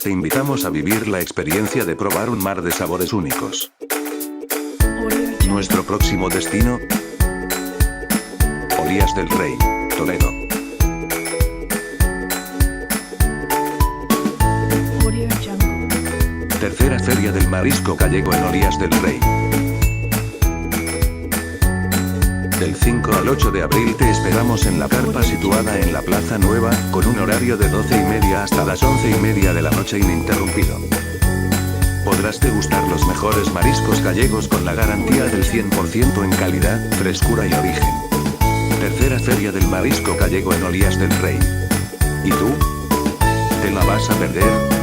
te invitamos a vivir la experiencia de probar un mar de sabores únicos. Nuestro próximo destino: Olías del Rey, Toledo. Tercera Feria del Marisco Gallego en Olías del Rey. Del 5 al 8 de abril te esperamos en la carpa situada en la Plaza Nueva, con un horario de 12:30 hasta las 11:30 de la noche ininterrumpido. Podrás degustar los mejores mariscos gallegos con la garantía del 100% en calidad, frescura y origen. Tercera Feria del Marisco Gallego en Olías del Rey. ¿Y tú? ¿Te la vas a perder?